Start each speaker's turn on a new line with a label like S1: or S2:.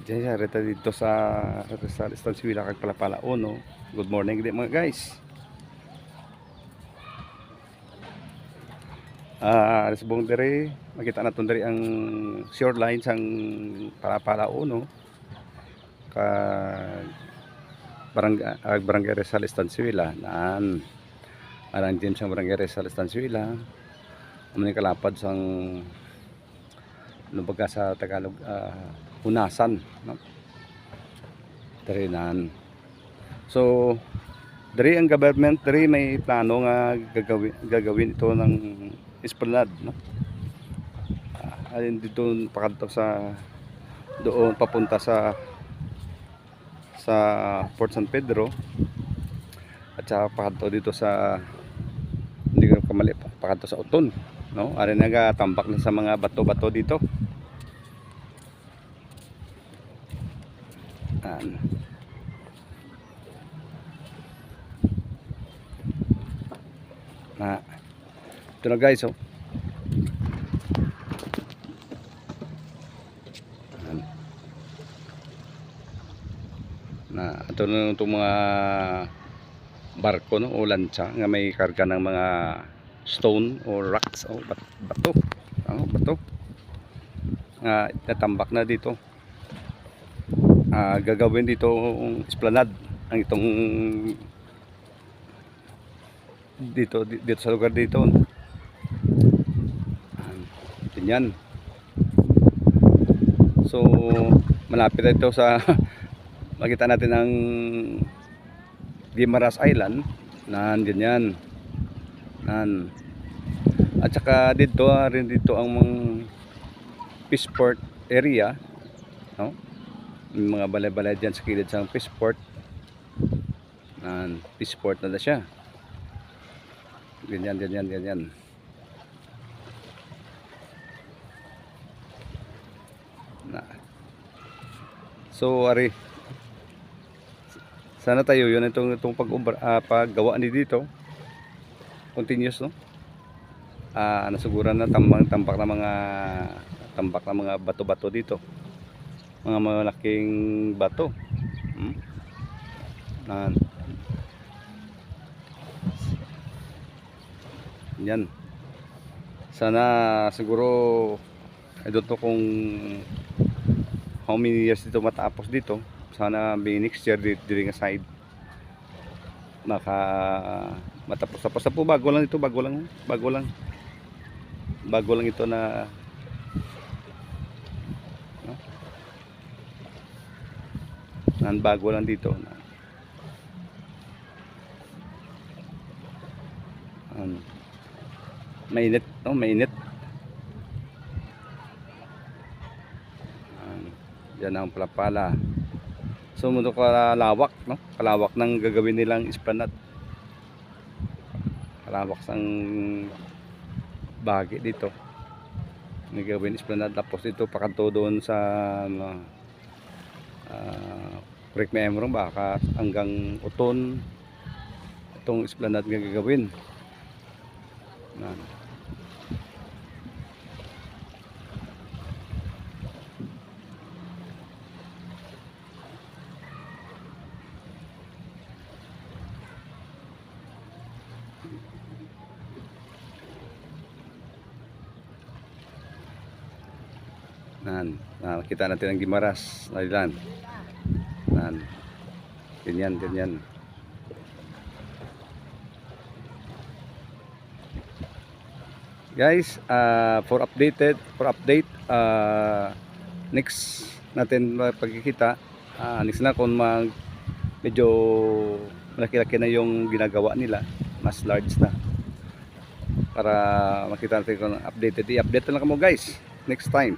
S1: Diyan siya reta dito sa Estancia kag Palapala Uno. Good morning din mga guys. Resbong dere makita naton dere ang shoreline sang Palapala Uno ka barangay Rizal Estancia naan arang James sang barangay Rizal Estancia umani kalapad sang lumbaga sa Tagalog hunasan no? Darinan. So dari ang government dari may plano nga gagawin ito ng esplanade no. Alin dito pakanto sa doon papunta sa Port San Pedro at saka pakanto dito sa hindi ko kamali pakanto sa Uton no. Ari nagatambak na sa mga bato-bato dito. Ito na guys oh. Ito na itong mga barko no, o lancha nga may karga ng mga stone o rocks o bato bato natambak na dito. Gagawin dito esplanade ang itong dito sa lugar dito. Ganyan. So malapit na ito sa makita natin ang Guimaras Island nan ganyan nan. At saka dito rin dito ang Peaceport area no? May mga balay-balay dyan sa kilid sa Peaceport nan. Peaceport na siya. Ganyan. So ari sana tayo yun itong paggawa ni dito continuous no. Nasuguran na tambak na mga bato-bato dito, mga malaking bato. Yan. Sana siguro I don't know kung how many years dito matapos dito. Sana by next year dito nga side matapos na po. Bago lang ito na no? Bago lang dito na mainit no, mainit. Yan ang Palapala. So mundo kalawak no, kalawak ng gagawin nilang esplanade, kalawak sang bahagi dito gagawin esplanade. Tapos ito pakanto doon sa Creek Memorong baka hanggang Uton itong esplanade nga gagawin kita natin ang Guimaras Island ganyan. Guys, for update next natin pagkikita next na kung medyo malaki-laki na yung ginagawa nila, mas large na, para makita natin kung updated. I-update na lang mo guys next time.